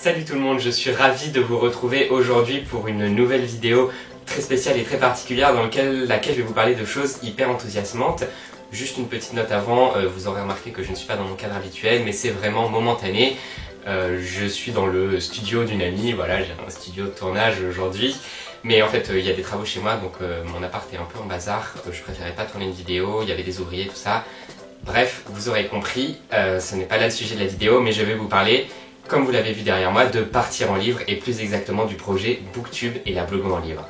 Salut tout le monde, je suis ravi de vous retrouver aujourd'hui pour une nouvelle vidéo très spéciale et très particulière dans laquelle je vais vous parler de choses hyper enthousiasmantes. Juste une petite note avant, vous aurez remarqué que je ne suis pas dans mon cadre habituel, mais c'est vraiment momentané. Je suis dans le studio d'une amie, voilà, j'ai un studio de tournage aujourd'hui. Mais en fait, il y a des travaux chez moi, donc mon appart est un peu en bazar. Je préférais pas tourner une vidéo, il y avait des ouvriers, tout ça. Bref, vous aurez compris, ce n'est pas là le sujet de la vidéo, mais je vais vous parler, comme vous l'avez vu derrière moi, de partir en livre et plus exactement du projet Booktube et la blogo en livre.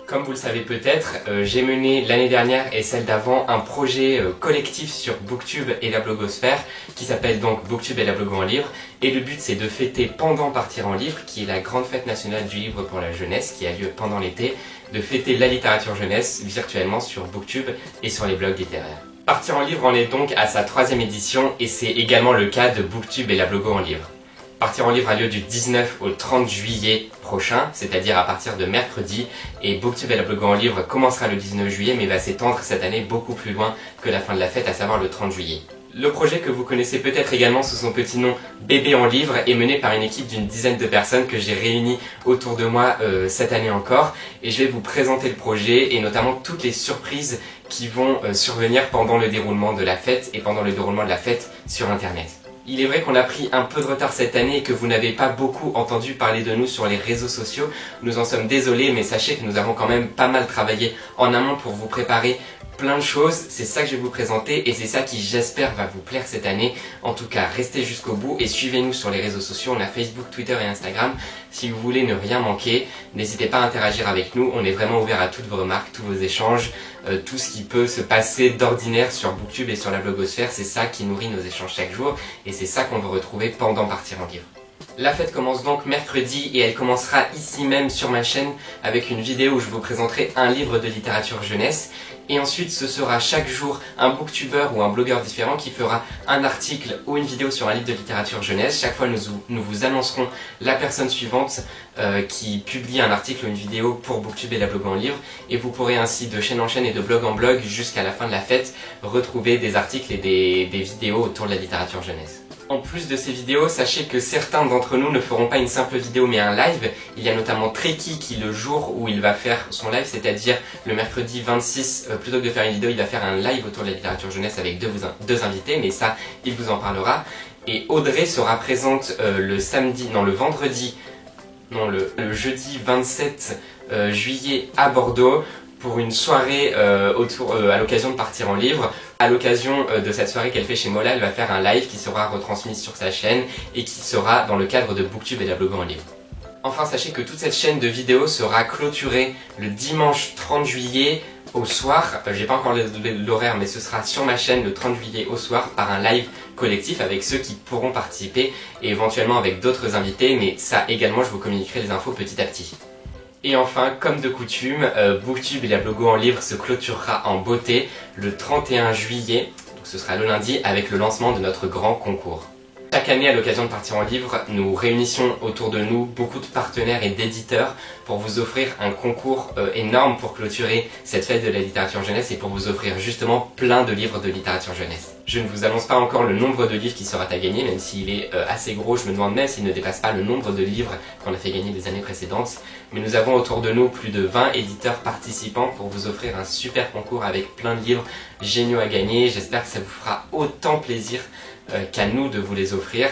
Comme vous le savez peut-être, j'ai mené l'année dernière et celle d'avant un projet collectif sur Booktube et la blogosphère qui s'appelle donc Booktube et la blogo en livre. Et le but c'est de fêter pendant Partir en livre, qui est la grande fête nationale du livre pour la jeunesse qui a lieu pendant l'été, de fêter la littérature jeunesse virtuellement sur Booktube et sur les blogs littéraires. Partir en livre en est donc à sa 3e édition et c'est également le cas de Booktube et la blogo en livre. Partir en livre a lieu du 19 au 30 juillet prochain, c'est-à-dire à partir de mercredi, et Booktube et la blogo en livre commencera le 19 juillet mais va s'étendre cette année beaucoup plus loin que la fin de la fête, à savoir le 30 juillet. Le projet que vous connaissez peut-être également sous son petit nom Bébé en livre est mené par une équipe d'une dizaine de personnes que j'ai réunies autour de moi cette année encore, et je vais vous présenter le projet et notamment toutes les surprises qui vont survenir pendant le déroulement de la fête et pendant le déroulement de la fête sur internet. Il est vrai qu'on a pris un peu de retard cette année et que vous n'avez pas beaucoup entendu parler de nous sur les réseaux sociaux. Nous en sommes désolés, mais sachez que nous avons quand même pas mal travaillé en amont pour vous préparer plein de choses. C'est ça que je vais vous présenter et c'est ça qui, j'espère, va vous plaire cette année. En tout cas, restez jusqu'au bout et suivez-nous sur les réseaux sociaux. On a Facebook, Twitter et Instagram. Si vous voulez ne rien manquer, n'hésitez pas à interagir avec nous. On est vraiment ouvert à toutes vos remarques, tous vos échanges, tout ce qui peut se passer d'ordinaire sur Booktube et sur la blogosphère. C'est ça qui nourrit nos échanges chaque jour et c'est ça qu'on veut retrouver pendant Partir en livre. La fête commence donc mercredi et elle commencera ici même sur ma chaîne avec une vidéo où je vous présenterai un livre de littérature jeunesse. Et ensuite ce sera chaque jour un booktuber ou un blogueur différent qui fera un article ou une vidéo sur un livre de littérature jeunesse. Chaque fois nous vous annoncerons la personne suivante qui publie un article ou une vidéo pour Booktube et la blogo en livre. Et vous pourrez ainsi de chaîne en chaîne et de blog en blog jusqu'à la fin de la fête retrouver des articles et des vidéos autour de la littérature jeunesse. En plus de ces vidéos, sachez que certains d'entre nous ne feront pas une simple vidéo mais un live. Il y a notamment Treki qui, le jour où il va faire son live, c'est-à-dire le mercredi 26, plutôt que de faire une vidéo, il va faire un live autour de la littérature jeunesse avec deux invités, mais ça, il vous en parlera. Et Audrey sera présente le jeudi 27 juillet à Bordeaux pour une soirée à l'occasion de Partir en livre. À l'occasion de cette soirée qu'elle fait chez Mola, elle va faire un live qui sera retransmis sur sa chaîne et qui sera dans le cadre de Booktube et la blogo en livre. Enfin, sachez que toute cette chaîne de vidéos sera clôturée le dimanche 30 juillet au soir. J'ai pas encore l'horaire, mais ce sera sur ma chaîne le 30 juillet au soir par un live collectif avec ceux qui pourront participer et éventuellement avec d'autres invités, mais ça également je vous communiquerai les infos petit à petit. Et enfin, comme de coutume, Booktube et la blogo en livre se clôturera en beauté le 31 juillet, donc ce sera le lundi, avec le lancement de notre grand concours. Chaque année, à l'occasion de Partir en livre, nous réunissons autour de nous beaucoup de partenaires et d'éditeurs pour vous offrir un concours énorme pour clôturer cette fête de la littérature jeunesse et pour vous offrir justement plein de livres de littérature jeunesse. Je ne vous annonce pas encore le nombre de livres qui sera à gagner, même s'il est assez gros, je me demande même s'il ne dépasse pas le nombre de livres qu'on a fait gagner les années précédentes. Mais nous avons autour de nous plus de 20 éditeurs participants pour vous offrir un super concours avec plein de livres géniaux à gagner. J'espère que ça vous fera autant plaisir qu'à nous de vous les offrir.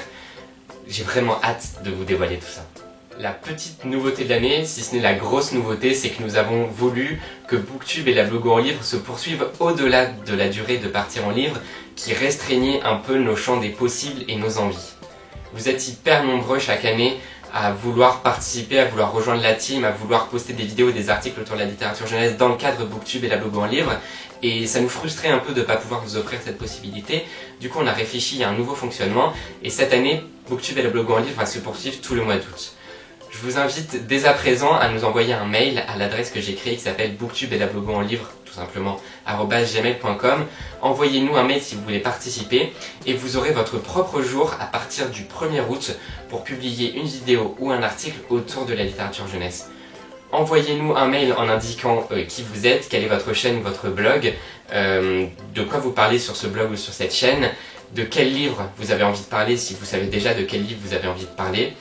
J'ai vraiment hâte de vous dévoiler tout ça. La petite nouveauté de l'année, si ce n'est la grosse nouveauté, c'est que nous avons voulu que Booktube et la blogo en livre se poursuivent au-delà de la durée de Partir en livre qui restreignait un peu nos champs des possibles et nos envies. Vous êtes hyper nombreux chaque année à vouloir participer, à vouloir rejoindre la team, à vouloir poster des vidéos et des articles autour de la littérature jeunesse dans le cadre Booktube et la blogo en livre. Et ça nous frustrait un peu de ne pas pouvoir vous offrir cette possibilité. Du coup, on a réfléchi à un nouveau fonctionnement. Et cette année, Booktube et la blogo en livre va se poursuivre tout le mois d'août. Je vous invite dès à présent à nous envoyer un mail à l'adresse que j'ai créée qui s'appelle Booktube et la blogo en livre, tout simplement, @gmail.com. Envoyez-nous un mail si vous voulez participer et vous aurez votre propre jour à partir du 1er août pour publier une vidéo ou un article autour de la littérature jeunesse. Envoyez-nous un mail en indiquant qui vous êtes, quelle est votre chaîne ou votre blog, de quoi vous parlez sur ce blog ou sur cette chaîne, de quel livre vous avez envie de parler si vous savez déjà de quel livre vous avez envie de parler.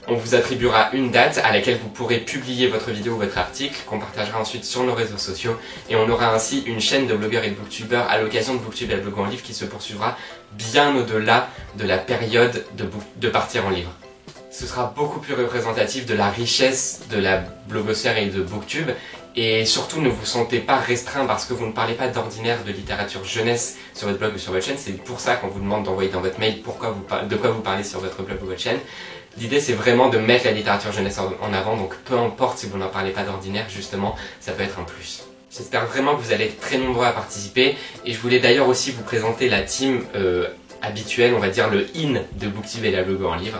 On vous attribuera une date à laquelle vous pourrez publier votre vidéo ou votre article, qu'on partagera ensuite sur nos réseaux sociaux, et on aura ainsi une chaîne de blogueurs et de booktubeurs à l'occasion de Booktube et la blog en livre qui se poursuivra bien au-delà de la période de partir en livre. Ce sera beaucoup plus représentatif de la richesse de la blogosphère et de Booktube, et surtout ne vous sentez pas restreint parce que vous ne parlez pas d'ordinaire de littérature jeunesse sur votre blog ou sur votre chaîne. C'est pour ça qu'on vous demande d'envoyer dans votre mail de quoi vous parlez sur votre blog ou votre chaîne. L'idée c'est vraiment de mettre la littérature jeunesse en avant, donc peu importe si vous n'en parlez pas d'ordinaire, justement, ça peut être un plus. J'espère vraiment que vous allez être très nombreux à participer, et je voulais d'ailleurs aussi vous présenter la team habituelle, on va dire le in de Booktube et la blog en livre,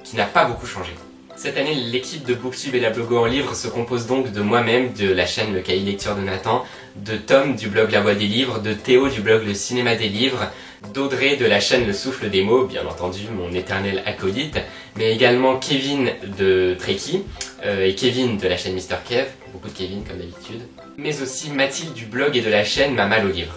qui n'a pas beaucoup changé. Cette année, l'équipe de Booktube et la blog en livre se compose donc de moi-même, de la chaîne Le Cahier Lecture de Nathan, de Tom du blog La Voix des Livres, de Théo du blog Le Cinéma des Livres, d'Audrey de la chaîne Le Souffle des Mots, bien entendu mon éternel acolyte, mais également Kevin de Trekkie et Kevin de la chaîne Mister Kev, beaucoup de Kevin comme d'habitude, mais aussi Mathilde du blog et de la chaîne Ma Malle au Livre.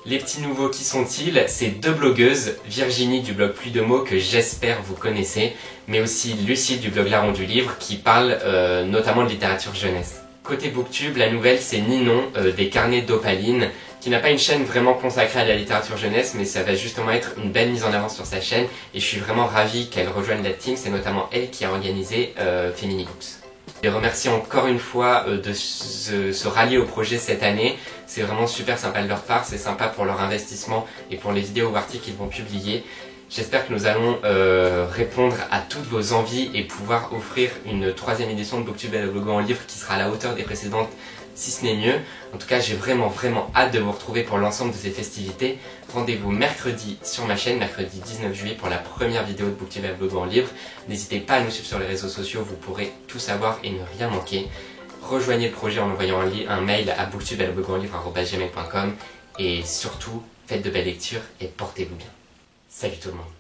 Les petits nouveaux, qui sont-ils? C'est deux blogueuses, Virginie du blog Plus de mots que j'espère vous connaissez, mais aussi Lucille du blog Larron du Livre qui parle notamment de littérature jeunesse. Côté Booktube, la nouvelle c'est Ninon des Carnets d'Opaline, qui n'a pas une chaîne vraiment consacrée à la littérature jeunesse, mais ça va justement être une belle mise en avant sur sa chaîne, et je suis vraiment ravi qu'elle rejoigne la team. C'est notamment elle qui a organisé Femini Books. Je les remercie encore une fois de se rallier au projet cette année. C'est vraiment super sympa de leur part, c'est sympa pour leur investissement et pour les vidéos ou articles qu'ils vont publier. J'espère que nous allons répondre à toutes vos envies et pouvoir offrir une 3e édition de Booktube et la blog en livre qui sera à la hauteur des précédentes, si ce n'est mieux. En tout cas, j'ai vraiment hâte de vous retrouver pour l'ensemble de ces festivités. Rendez-vous mercredi sur ma chaîne, mercredi 19 juillet pour la première vidéo de Booktube et la blog en livre. N'hésitez pas à nous suivre sur les réseaux sociaux, vous pourrez tout savoir et ne rien manquer. Rejoignez le projet en envoyant un mail à booktube@gmail.com et surtout, faites de belles lectures et portez-vous bien. Salut tout le monde.